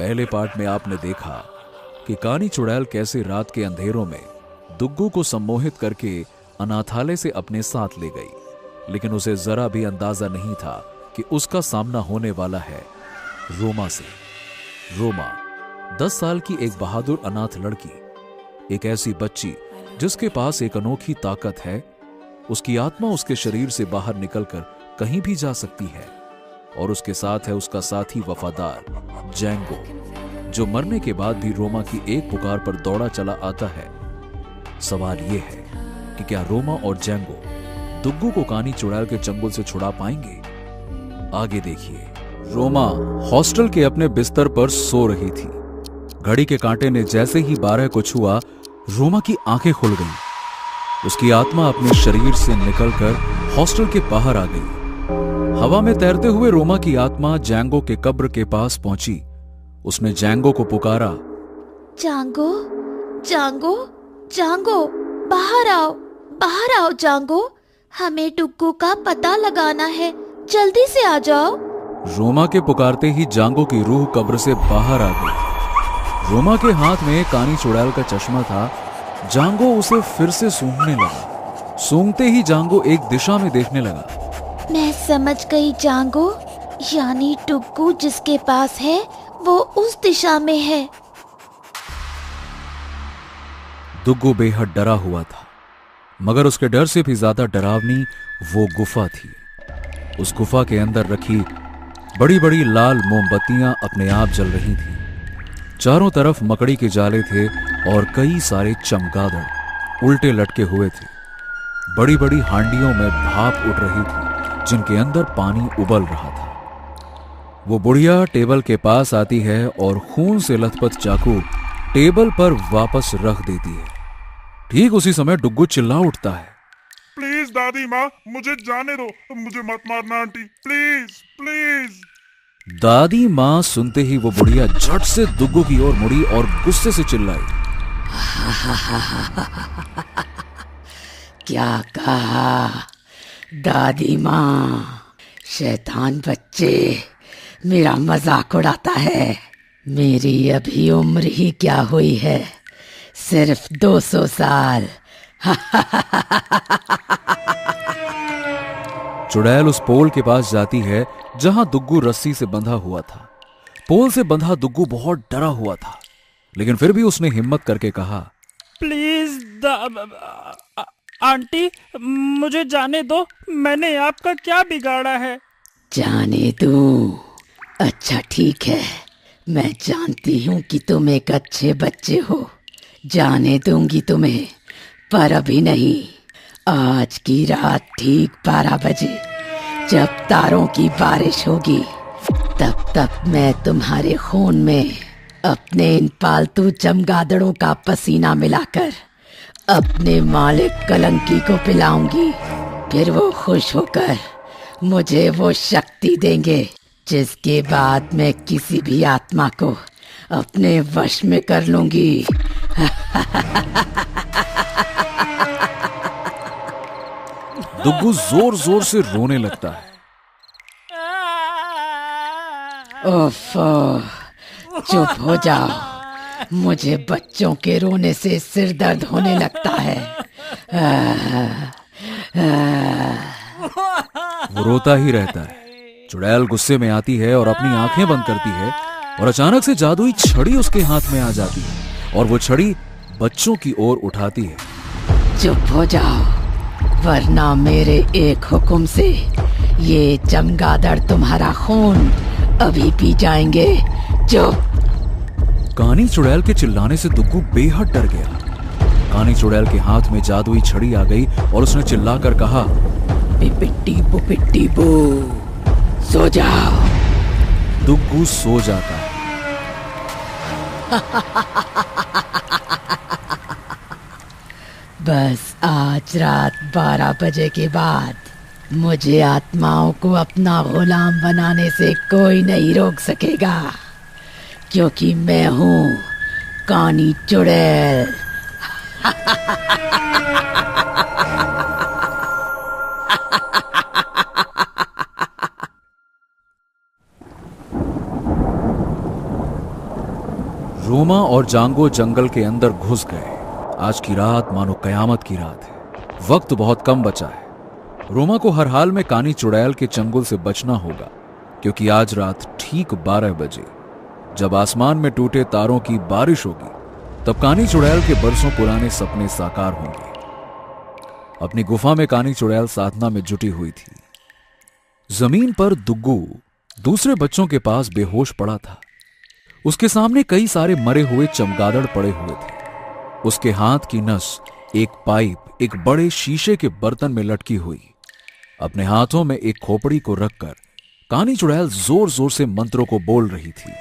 पहले पार्ट में आपने देखा कि कानी चुड़ैल कैसे रात के अंधेरों में दुग्गू को सम्मोहित करके अनाथालय से अपने साथ ले गई, लेकिन उसे जरा भी अंदाजा नहीं था कि उसका सामना होने वाला है रोमा से। रोमा 10 साल की एक बहादुर अनाथ लड़की, एक ऐसी बच्ची जिसके पास एक अनोखी ताकत है। उसकी आत्मा उसके शरीर से बाहर निकलकर कहीं भी जा सकती है, और उसके साथ है उसका साथी वफादार जैंगो, जो मरने के बाद भी रोमा की एक पुकार पर दौड़ा चला आता है। सवाल यह है कि क्या रोमा और जैंगो दुग्गू को कानी चुड़ैल के चंगुल से छुड़ा पाएंगे? आगे देखिए। रोमा हॉस्टल के अपने बिस्तर पर सो रही थी। घड़ी के कांटे ने जैसे ही 12 को छुआ, रोमा की आंखें खुल गईं। उसकी आत्मा अपने शरीर से निकलकर हॉस्टल के बाहर आ गई। हवा में तैरते हुए रोमा की आत्मा जैंगो के कब्र के पास पहुंची। उसने जैंगो को पुकारा, जांगो, जांगो, जांगो, बाहर आओ जांगो, हमें डुग्गू का पता लगाना है, जल्दी से आ जाओ। रोमा के पुकारते ही जांगो की रूह कब्र से बाहर आ गई। रोमा के हाथ में कानी चुड़ैल का चश्मा था। जांगो उसे फिर से सूंघने लगा। सूंघते ही जांगो एक दिशा में देखने लगा। मैं समझ गई जांगो, यानी डुग्गू जिसके पास है वो उस दिशा में है। दुग्गू बेहद डरा हुआ था, मगर उसके डर से भी ज्यादा डरावनी वो गुफा थी। उस गुफा के अंदर रखी बड़ी बड़ी लाल मोमबत्तियां अपने आप जल रही थीं। चारों तरफ मकड़ी के जाले थे और कई सारे चमगादड़ उल्टे लटके हुए थे। बड़ी बड़ी हांडियों में भाप उठ रही थी, जिनके अंदर पानी उबल रहा था। वो बुढ़िया टेबल के पास आती है और खून से लथपथ चाकू टेबल पर वापस रख देती है। ठीक उसी समय डुग्गू चिल्ला उठता है, प्लीज दादी माँ, मुझे जाने दो, मुझे मत मारना आंटी, प्लीज प्लीज। दादी माँ सुनते ही वो बुढ़िया झट से दुग्गू की ओर मुड़ी और गुस्से से चिल्लाई, क्या कहा दादी माँ? शैतान बच्चे, मेरा मजाक उड़ाता है। मेरी अभी उम्र ही क्या हुई है, सिर्फ 200 साल। चुड़ैल उस पोल के पास जाती है जहां दुग्गू रस्सी से बंधा हुआ था। पोल से बंधा दुग्गू बहुत डरा हुआ था, लेकिन फिर भी उसने हिम्मत करके कहा, प्लीज आंटी, मुझे जाने दो, मैंने आपका क्या बिगाड़ा है? जाने दूं? अच्छा ठीक है, मैं जानती हूँ कि तुम एक अच्छे बच्चे हो, जाने दूंगी तुम्हें, पर अभी नहीं। आज की रात ठीक 12 बजे जब तारों की बारिश होगी, तब तक मैं तुम्हारे खून में अपने इन पालतू चमगादड़ों का पसीना मिलाकर अपने मालिक कलंकी को पिलाऊंगी। फिर वो खुश होकर मुझे वो शक्ति देंगे जिसके बाद मैं किसी भी आत्मा को अपने वश में कर लूंगी। दुग्गू जोर जोर से रोने लगता है। ओफो, चुप हो जाओ, मुझे बच्चों के रोने से सिर दर्द होने लगता है। वो रोता ही रहता है। चुड़ैल गुस्से में आती है और अपनी आंखें बंद करती है, और अचानक से जादुई छड़ी उसके हाथ में आ जाती है और वो छड़ी बच्चों की ओर उठाती है। चुप हो जाओ, वरना मेरे एक हुक्म से ये चमगादड़ तुम्हारा खून अभी पी जाएंगे। चुप। कानी चुड़ैल के चिल्लाने से दुग्गू बेहद डर गया। कानी चुड़ैल के हाथ में जादुई छड़ी आ गई और उसने चिल्लाकर कहा, पिपिट्टी बू, सो जाओ। दुग्गू सो जाता है। बस आज रात 12 बजे के बाद मुझे आत्माओं को अपना गुलाम बनाने से कोई नहीं रोक सकेगा, क्योंकि मैं हूँ कानी चुड़ैल। रोमा और जांगो जंगल के अंदर घुस गए। आज की रात मानो कयामत की रात है। वक्त बहुत कम बचा है। रोमा को हर हाल में कानी चुड़ैल के चंगुल से बचना होगा, क्योंकि आज रात ठीक 12 बजे जब आसमान में टूटे तारों की बारिश होगी, तब कानी चुड़ैल के बरसों पुराने सपने साकार होंगे। अपनी गुफा में कानी चुड़ैल साधना में जुटी हुई थी। जमीन पर दुग्गू दूसरे बच्चों के पास बेहोश पड़ा था। उसके सामने कई सारे मरे हुए चमगादड़ पड़े हुए थे। उसके हाथ की नस एक पाइप एक बड़े शीशे के बर्तन में लटकी हुई। अपने हाथों में एक खोपड़ी को रखकर कानी चुड़ैल जोर जोर से मंत्रों को बोल रही थी।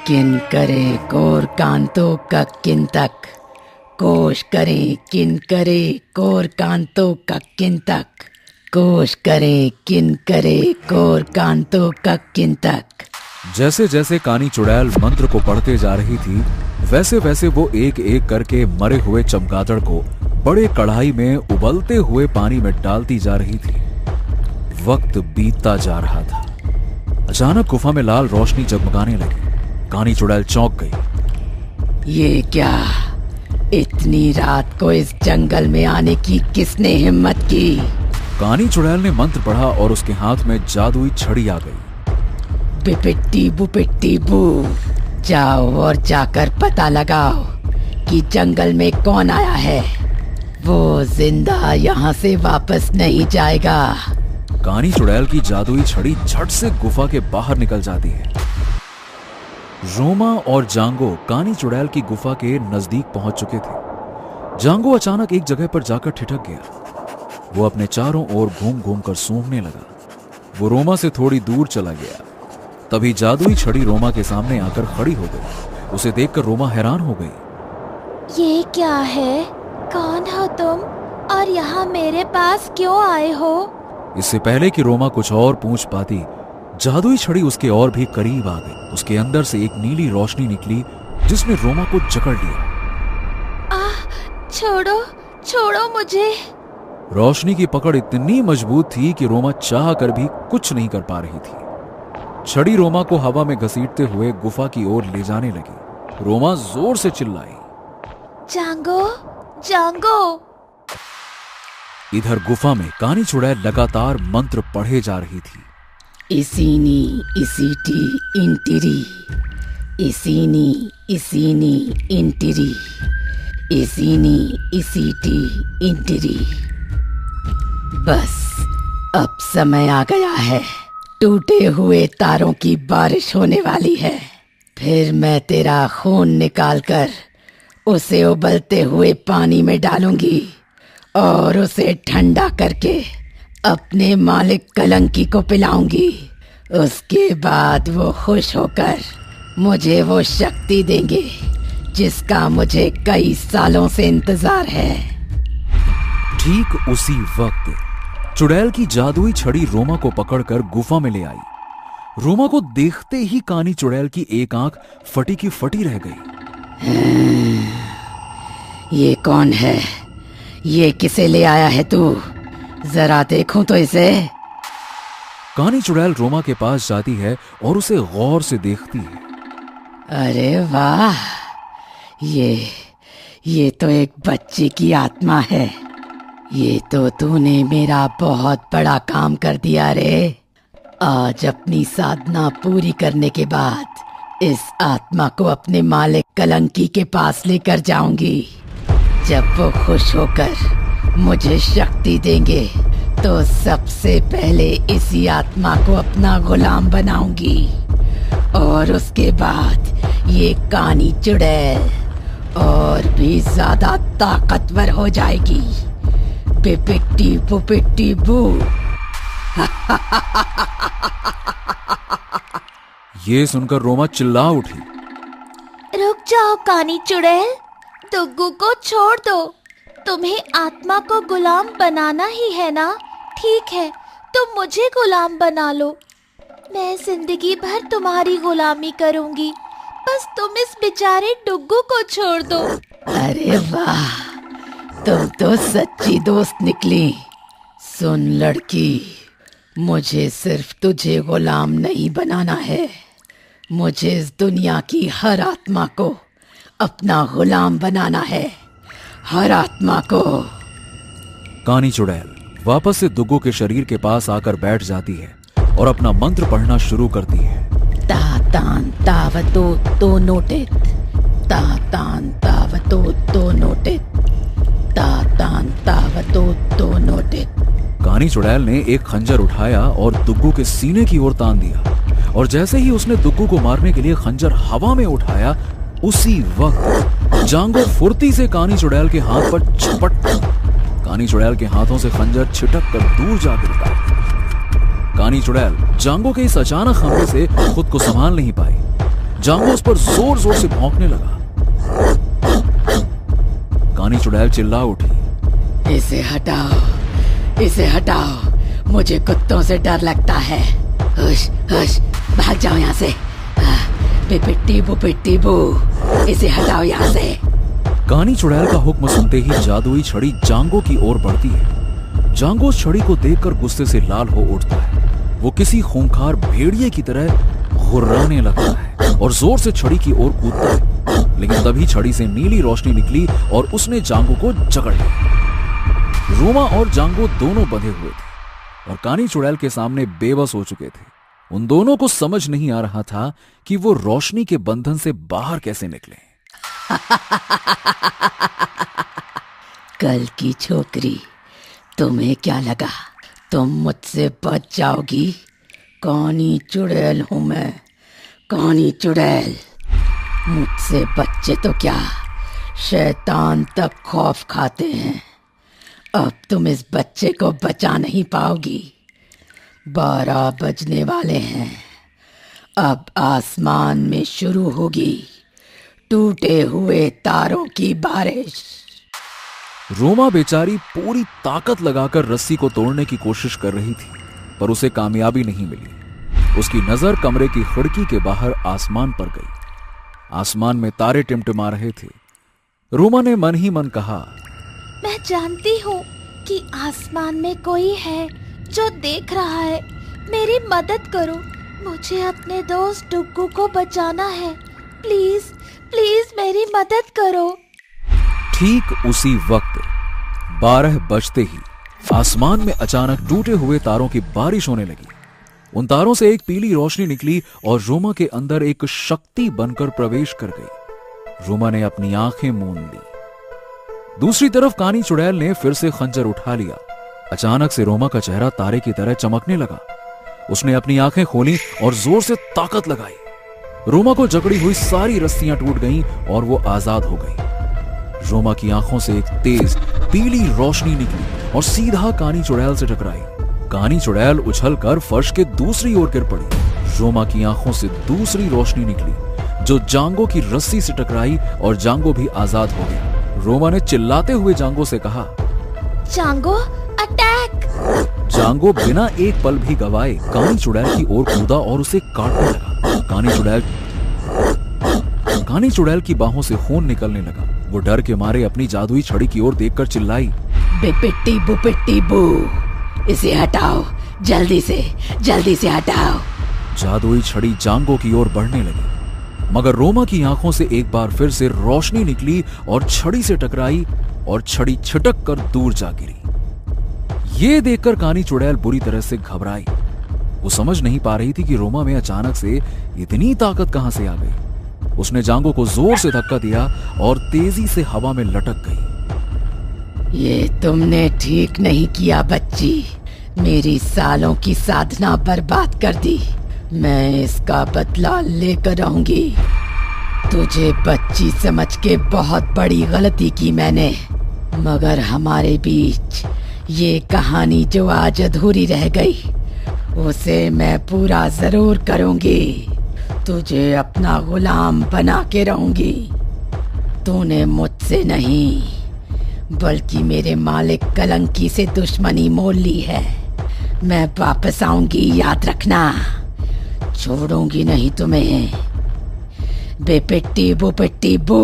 किन करे कोर कांतो का किन तक, कोश करे किन करे कोर कांतो का किन तक, कोश करे किन करे कोर कांतो का किन तक। जैसे जैसे कानी चुड़ैल मंत्र को पढ़ते जा रही थी, वैसे वैसे वो एक एक करके मरे हुए चमगादड़ को बड़े कढ़ाई में उबलते हुए पानी में डालती जा रही थी। वक्त बीतता जा रहा था। अचानक गुफा में लाल रोशनी जगमगाने लगी। कानी चुड़ैल चौंक गई। ये क्या, इतनी रात को इस जंगल में आने की किसने हिम्मत की? कानी चुड़ैल ने मंत्र पढ़ा और उसके हाथ में जादुई छड़ी आ गई। बिपिट्टी बुपिट्टी बू, जाओ और जाकर पता लगाओ कि जंगल में कौन आया है। वो जिंदा यहाँ से वापस नहीं जाएगा। कानी चुड़ैल की जादुई छड़ी झट से गुफा के बाहर निकल जाती है। रोमा और जांगो कानी चुड़ैल की गुफा के नजदीक पहुंच चुके थे। जांगो अचानक एक जगह पर जाकर ठिठक गया। वो अपने चारों ओर घूम घूम कर सूंघने लगा। वो रोमा से थोड़ी दूर चला गया। तभी जादुई छड़ी रोमा के सामने आकर खड़ी हो गई। उसे देखकर रोमा हैरान हो गई। ये क्या है? कौन हो तुम और यहाँ मेरे पास क्यों आए हो? इससे पहले कि रोमा कुछ और पूछ पाती, जादुई छड़ी उसके और भी करीब आ गई। उसके अंदर से एक नीली रोशनी निकली जिसने रोमा को जकड़ लिया। छोड़ो छोड़ो मुझे। रोशनी की पकड़ इतनी मजबूत थी कि रोमा चाह कर भी कुछ नहीं कर पा रही थी। छड़ी रोमा को हवा में घसीटते हुए गुफा की ओर ले जाने लगी। रोमा जोर से चिल्लाई, जांगो जांगो। इधर गुफा में कानी चुड़ैल लगातार मंत्र पढ़े जा रही थी। इसीनी इसीटी इंटिरी, इसीनी इसीनी इंटिरी, इसीनी इसीटी इंटिरी। बस अब समय आ गया है। टूटे हुए तारों की बारिश होने वाली है। फिर मैं तेरा खून निकालकर उसे उबलते हुए पानी में डालूंगी और उसे ठंडा करके अपने मालिक कलंकी को पिलाऊंगी। उसके बाद वो खुश होकर मुझे वो शक्ति देंगे जिसका मुझे कई सालों से इंतजार है। ठीक उसी वक्त चुड़ैल की जादुई छड़ी रोमा को पकड़कर गुफा में ले आई। रोमा को देखते ही कानी चुड़ैल की एक आंख फटी की फटी रह गई। ये कौन है? ये किसे ले आया है तू? जरा देखूं तो इसे। कानी चुड़ैल रोमा के पास जाती है और उसे गौर से देखती है। अरे वाह, ये तो एक बच्चे की आत्मा है। ये तो तूने मेरा बहुत बड़ा काम कर दिया रे। आज अपनी साधना पूरी करने के बाद इस आत्मा को अपने मालिक कलंकी के पास लेकर जाऊंगी। जब वो खुश होकर मुझे शक्ति देंगे तो सबसे पहले इसी आत्मा को अपना गुलाम बनाऊंगी और उसके बाद ये कानी चुड़ैल और भी ज्यादा ताकतवर हो जाएगी। पिपिट्टी पुपिट्टी बू। ये सुनकर रोमा चिल्ला उठी। रुक जाओ कानी चुड़ैल, दुग्गू को छोड़ दो। तुम्हें आत्मा को गुलाम बनाना ही है ना? ठीक है, तुम मुझे गुलाम बना लो। मैं जिंदगी भर तुम्हारी गुलामी करूंगी। बस तुम इस बेचारे डुग्गू को छोड़ दो। अरे वाह, तुम तो सच्ची दोस्त निकली। सुन लड़की, मुझे सिर्फ तुझे गुलाम नहीं बनाना है। मुझे इस दुनिया की हर आत्मा को अपना गुलाम बनाना है, हर आत्मा को। कानी चुड़ैल वापस से दुग्गू के शरीर के पास आकर बैठ जाती है और अपना मंत्र पढ़ना शुरू करती है। तातान तावतो तो नोटित, तातान तावतो तो नोटित, तातान तावतो तो नोटित। कानी चुड़ैल ने एक खंजर उठाया और दुग्गू के सीने की ओर तान दिया, और जैसे ही उसने दुग्गू को मारने के लिए खंजर हवा में उठाया, उसी वक्त जांगो फुर्ती से कानी चुड़ैल के हाथ पर झपट। कानी चुड़ैल के हाथों से खंजर छिटक कर दूर जा गिरता। कानी चुड़ैल जांगो के इस अचानक हमले से खुद को संभाल नहीं पाई। जांगो उस पर जोर जोर से भौंकने लगा। कानी चुड़ैल चिल्ला उठी, इसे हटाओ, इसे हटाओ, मुझे कुत्तों से डर लगता है। हुश हुश, भाग जाओ यहाँ से। पिपिट्टी बुपिट्टी बू, इसे हटाओ यहाँ से। कानी चुड़ैल का हुक्म सुनते ही जादुई छड़ी जांगो की ओर बढ़ती है। जांगो उस छड़ी को देखकर गुस्से से लाल हो उठता है। वो किसी खूंखार भेड़िए की तरह घुर्राने लगता है और जोर से छड़ी की ओर कूदता है, लेकिन तभी छड़ी से नीली रोशनी निकली और उसने जांगो को जकड़ लिया। रोमा और जांगो दोनों बंधे हुए थे और कानी चुड़ैल के सामने बेबस हो चुके थे। उन दोनों को समझ नहीं आ रहा था कि वो रोशनी के बंधन से बाहर कैसे निकले। कल की छोकरी, तुम्हें क्या लगा तुम मुझसे बच जाओगी? कानी चुड़ैल हूं मैं, कानी चुड़ैल। मुझसे बच्चे तो क्या, शैतान तक खौफ खाते हैं। अब तुम इस बच्चे को बचा नहीं पाओगी। 12 बजने वाले हैं। अब आसमान में शुरू होगी टूटे हुए तारों की बारिश। रोमा बेचारी पूरी ताकत लगाकर रस्सी को तोड़ने की कोशिश कर रही थी, पर उसे कामयाबी नहीं मिली। उसकी नजर कमरे की खिड़की के बाहर आसमान पर गई। आसमान में तारे टिमटिमा रहे थे। रोमा ने मन ही मन कहा, मैं जानती हूँ कि आसमान में कोई है जो देख रहा है। मेरी मदद करो, मुझे अपने दोस्त डुग्गू को बचाना है। प्लीज प्लीज मेरी मदद करो। ठीक उसी वक्त 12 बजते ही आसमान में अचानक टूटे हुए तारों की बारिश होने लगी। उन तारों से एक पीली रोशनी निकली और रोमा के अंदर एक शक्ति बनकर प्रवेश कर गई। रोमा ने अपनी आंखें मूंद ली। दूसरी तरफ कानी चुड़ैल ने फिर से खंजर उठा लिया। अचानक से रोमा का चेहरा तारे की तरह चमकने लगा। उसने अपनी आंखें खोली और जोर से ताकत लगाई। रोमा को जकड़ी हुई सारी रस्सियां टूट गईं और वो आजाद हो गई। रोमा की आंखों से एक तेज पीली रोशनी निकली और सीधा कानी चुड़ैल से टकराई। कानी चुड़ैल उछलकर फर्श के दूसरी ओर गिर पड़ी। रोमा की आंखों से दूसरी रोशनी निकली जो जांगो की रस्सी से टकराई और जांगो भी आजाद हो गया। रोमा ने चिल्लाते हुए जांगो से कहा, जांगो अटैक। जांगो बिना एक पल भी गवाए कानी चुड़ैल की ओर कूदा और उसे काटने लगा। कानी चुड़ैल की बाहों से खून निकलने लगा। वो डर के मारे अपनी जादुई छड़ी की ओर देखकर चिल्लाई, बिपिट्टी बुपिट्टी बू, इसे हटाओ, जल्दी से हटाओ। जादुई छड़ी जांगो की ओर बढ़ने लगी, मगर रोमा की आंखों से एक बार फिर से रोशनी निकली और छड़ी से टकराई और छड़ी छिटक कर दूर जा गिरी। ये देखकर कानी चुड़ैल बुरी तरह से घबराई। वो समझ नहीं पा रही थी कि रोमा में अचानक से इतनी ताकत कहां से आ गई। उसने जांगो को जोर से धक्का दिया और तेजी से हवा में लटक गई। ये तुमने ठीक नहीं किया बच्ची, मेरी सालों की साधना बर्बाद कर दी। मैं इसका बदला लेकर आऊंगी। तुझे बच्ची समझ के बहुत बड़ी गलती की मैंने, मगर हमारे बीच ये कहानी जो आज अधूरी रह गई उसे मैं पूरा जरूर करूंगी। तुझे अपना गुलाम बना के रहूंगी। तूने मुझसे नहीं बल्कि मेरे मालिक कलंकी से दुश्मनी मोल ली है। मैं वापस आऊंगी, याद रखना, छोड़ूंगी नहीं तुम्हें। बेपिट्टी बुपिट्टी बू।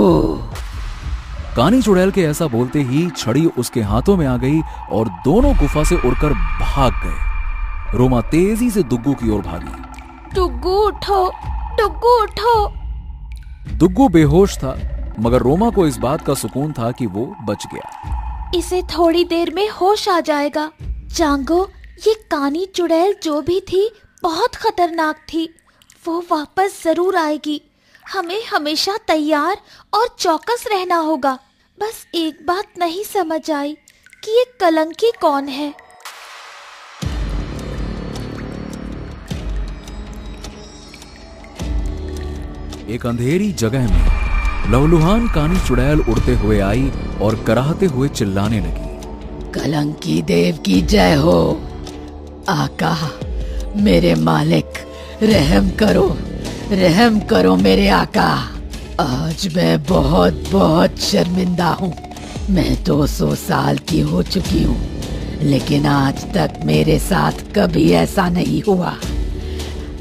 कानी चुड़ैल के ऐसा बोलते ही छड़ी उसके हाथों में आ गई और दोनों गुफा से उड़कर भाग गए। रोमा तेजी से दुग्गू की ओर भागी। डुग्गू उठो, डुग्गू उठो। दुग्गू बेहोश था मगर रोमा को इस बात का सुकून था कि वो बच गया। इसे थोड़ी देर में होश आ जाएगा। जांगो, ये कानी चुड़ैल जो भी थी बहुत खतरनाक थी। वो वापस जरूर आएगी। हमें हमेशा तैयार और चौकस रहना होगा। बस एक बात नहीं समझ आई कि ये कलंकी कौन है। एक अंधेरी जगह में लहूलुहान कानी चुड़ैल उड़ते हुए आई और कराहते हुए चिल्लाने लगी। कलंकी देव की जय हो। आका, मेरे मालिक, रहम करो मेरे आका। आज मैं बहुत बहुत शर्मिंदा हूँ। मैं 200 साल की हो चुकी हूँ, लेकिन आज तक मेरे साथ कभी ऐसा नहीं हुआ।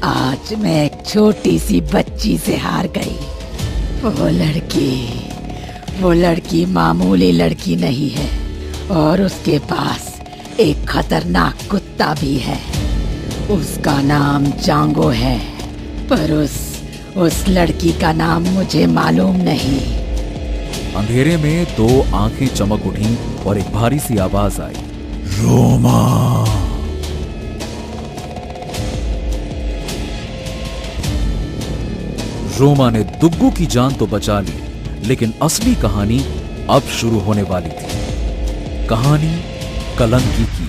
आज मैं एक छोटी सी बच्ची से हार गई। वो लड़की मामूली लड़की नहीं है, और उसके पास एक खतरनाक कुत्ता भी है। उसका नाम जांगो है, पर उस लड़की का नाम मुझे मालूम नहीं। अंधेरे में 2 आंखें चमक उठी और एक भारी सी आवाज आई, रोमा। रोमा ने दुग्गू की जान तो बचा ली, लेकिन असली कहानी अब शुरू होने वाली थी। कहानी कलंकी की।